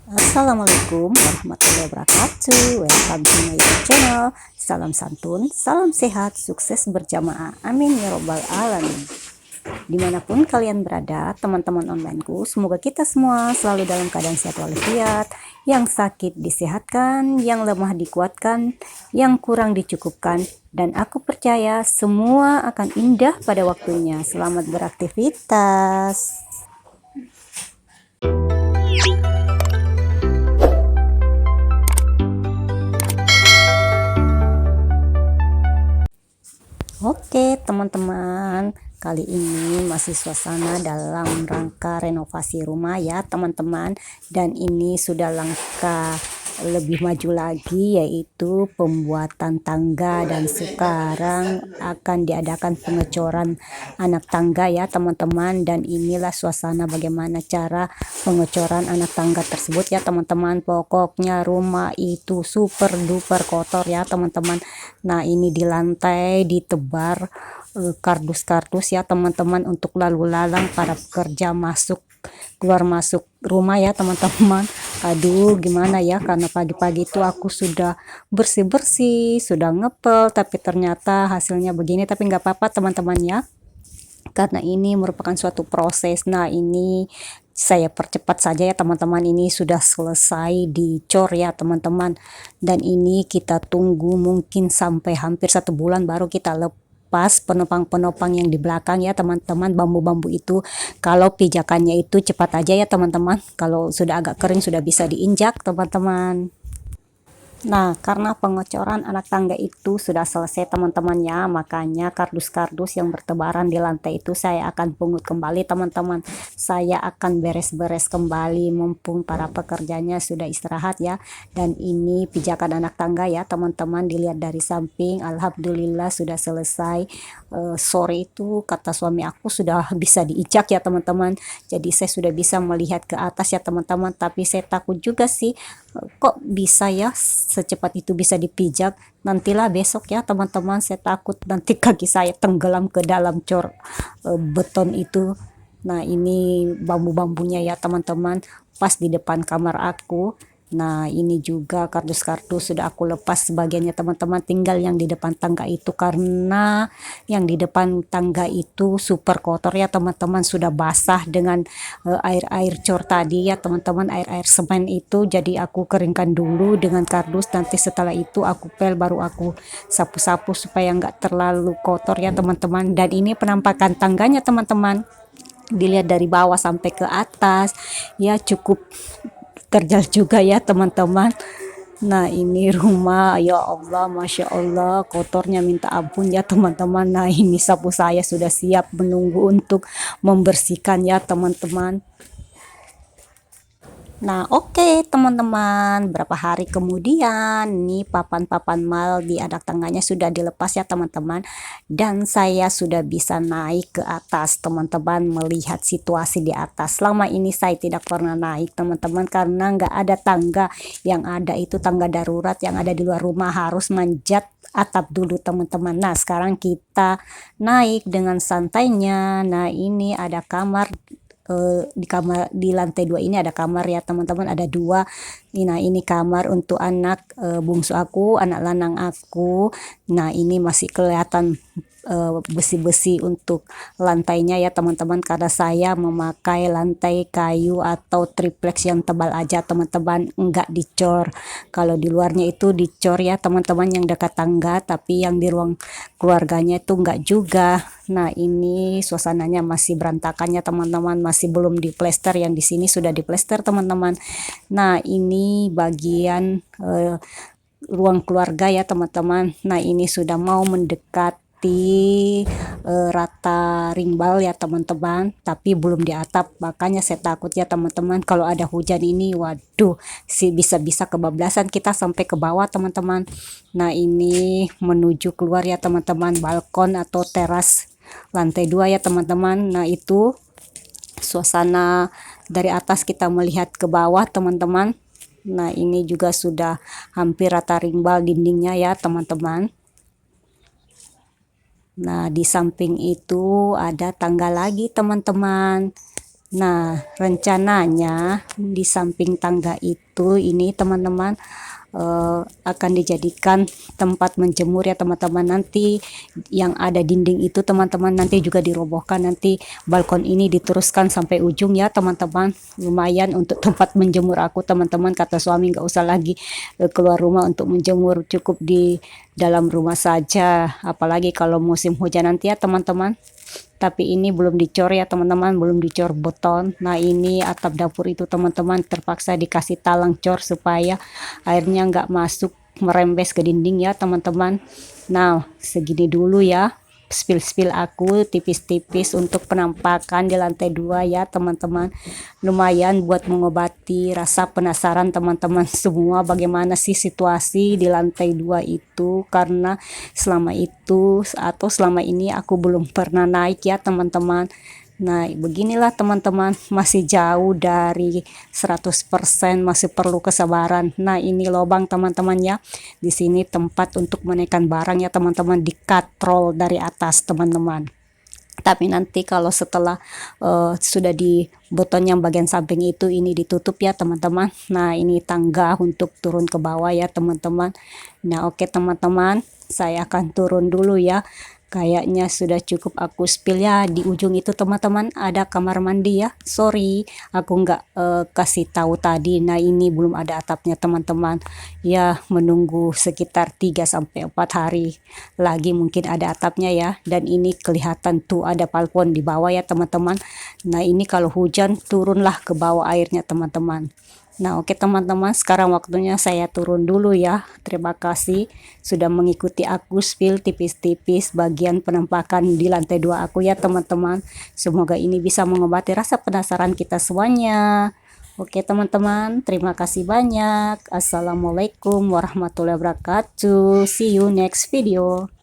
Assalamualaikum warahmatullahi wabarakatuh. Welcome to my YouTube channel. Salam santun, salam sehat, sukses berjamaah. Amin ya robbal alamin. Dimanapun kalian berada, teman-teman onlineku, semoga kita semua selalu dalam keadaan sehat walafiat, yang sakit disehatkan, yang lemah dikuatkan, yang kurang dicukupkan, dan aku percaya semua akan indah pada waktunya. Selamat beraktivitas. Oke teman-teman, kali ini masih suasana dalam rangka renovasi rumah ya teman-teman, dan ini sudah langkah lebih maju lagi, yaitu pembuatan tangga, dan sekarang akan diadakan pengecoran anak tangga ya teman-teman. Dan inilah suasana bagaimana cara pengecoran anak tangga tersebut ya teman-teman. Pokoknya rumah itu super duper kotor ya teman-teman. Nah ini di lantai ditebar kardus-kardus ya teman-teman, untuk lalu lalang para pekerja masuk keluar masuk rumah ya teman-teman. Aduh gimana ya, karena pagi-pagi itu aku sudah bersih-bersih, sudah ngepel, tapi ternyata hasilnya begini. Tapi nggak apa-apa teman-teman ya, karena ini merupakan suatu proses. Nah ini saya percepat saja ya teman-teman, ini sudah selesai dicor ya teman-teman, dan ini kita tunggu mungkin sampai hampir 1 bulan baru kita lepas penopang-penopang yang di belakang ya teman-teman, bambu-bambu itu. Kalau pijakannya itu cepat aja ya teman-teman, kalau sudah agak kering sudah bisa diinjak teman-teman. Nah, karena pengecoran anak tangga itu sudah selesai teman-teman ya, makanya kardus-kardus yang bertebaran di lantai itu saya akan pungut kembali teman-teman. Saya akan beres-beres kembali mumpung para pekerjanya sudah istirahat ya. Dan ini pijakan anak tangga ya teman-teman, dilihat dari samping, alhamdulillah sudah selesai. Sore itu kata suami aku sudah bisa diinjak ya teman-teman, jadi saya sudah bisa melihat ke atas ya teman-teman. Tapi saya takut juga sih, kok bisa ya secepat itu bisa dipijak. Nantilah besok ya teman-teman, saya takut nanti kaki saya tenggelam ke dalam cor beton itu. Nah ini bambu-bambunya ya teman-teman, pas di depan kamar aku. Nah ini juga kardus-kardus sudah aku lepas sebagiannya teman-teman, tinggal yang di depan tangga itu, karena yang di depan tangga itu super kotor ya teman-teman, sudah basah dengan air-air cor tadi ya teman-teman, air-air semen itu. Jadi aku keringkan dulu dengan kardus, nanti setelah itu aku pel, baru aku sapu-sapu supaya nggak terlalu kotor ya teman-teman. Dan ini penampakan tangganya teman-teman, dilihat dari bawah sampai ke atas ya, cukup terjal juga ya teman-teman. Nah ini rumah, ya Allah, Masya Allah, kotornya minta ampun ya teman-teman. Nah ini sapu saya sudah siap menunggu untuk membersihkan ya teman-teman. Nah oke teman-teman, berapa hari kemudian nih papan-papan mal di anak tangganya sudah dilepas ya teman-teman, dan saya sudah bisa naik ke atas teman-teman, melihat situasi di atas. Selama ini saya tidak pernah naik teman-teman, karena nggak ada tangga, yang ada itu tangga darurat yang ada di luar rumah, harus manjat atap dulu teman-teman. Nah sekarang kita naik dengan santainya. Nah ini ada kamar, di lantai 2 ini ada kamar ya teman-teman, ada 2. Nah ini kamar untuk anak bungsu aku, anak lanang aku. Nah ini masih kelihatan besi-besi untuk lantainya ya teman-teman, karena saya memakai lantai kayu atau triplex yang tebal aja teman-teman, enggak dicor. Kalau di luarnya itu dicor ya teman-teman, yang dekat tangga, tapi yang di ruang keluarganya itu enggak juga. Nah ini suasananya masih berantakan ya teman-teman, masih belum diplester, yang di sini sudah diplester teman-teman. Nah ini bagian ruang keluarga ya teman-teman. Nah ini sudah mau mendekati rata ringbal ya teman-teman, tapi belum di atap. Makanya saya takut ya teman-teman, kalau ada hujan ini waduh sih bisa-bisa kebablasan kita sampai ke bawah teman-teman. Nah ini menuju keluar ya teman-teman, balkon atau teras lantai 2 ya teman-teman. Nah itu suasana dari atas kita melihat ke bawah teman-teman. Nah ini juga sudah hampir rata ringbal dindingnya ya teman-teman. Nah di samping itu ada tangga lagi teman-teman. Nah, rencananya di samping tangga itu ini teman-teman akan dijadikan tempat menjemur ya teman-teman. Nanti yang ada dinding itu teman-teman nanti juga dirobohkan, nanti balkon ini diteruskan sampai ujung ya teman-teman. Lumayan untuk tempat menjemur aku teman-teman, kata suami nggak usah lagi keluar rumah untuk menjemur, cukup di dalam rumah saja, apalagi kalau musim hujan nanti ya teman-teman. Tapi ini belum dicor ya teman-teman, belum dicor beton. Nah, ini atap dapur itu teman-teman terpaksa dikasih talang cor supaya airnya nggak masuk merembes ke dinding ya teman-teman. Nah, segini dulu ya spill aku tipis-tipis untuk penampakan di lantai 2 ya teman-teman. Lumayan buat mengobati rasa penasaran teman-teman semua bagaimana sih situasi di lantai 2 itu, karena selama itu atau selama ini aku belum pernah naik ya teman-teman. Nah, beginilah teman-teman, masih jauh dari 100%, masih perlu kesabaran. Nah, ini lubang teman-teman ya. Di sini tempat untuk menaikkan barang ya teman-teman, dikatrol dari atas teman-teman. Tapi nanti kalau setelah sudah di beton yang bagian samping itu ini ditutup ya teman-teman. Nah, ini tangga untuk turun ke bawah ya teman-teman. Nah, oke teman-teman, saya akan turun dulu ya. Kayaknya sudah cukup aku spill ya. Di ujung itu teman-teman ada kamar mandi ya. Sorry, aku nggak kasih tahu tadi. Nah, ini belum ada atapnya teman-teman. Ya, menunggu sekitar 3 sampai 4 hari lagi mungkin ada atapnya ya. Dan ini kelihatan tuh ada balkon di bawah ya teman-teman. Nah, ini kalau hujan turunlah ke bawah airnya teman-teman. Nah, oke teman-teman, sekarang waktunya saya turun dulu ya. Terima kasih sudah mengikuti aku spill tipis-tipis bagian penampakan di lantai 2 aku ya teman-teman. Semoga ini bisa mengobati rasa penasaran kita semuanya. Oke teman-teman, terima kasih banyak. Assalamualaikum warahmatullahi wabarakatuh. See you next video.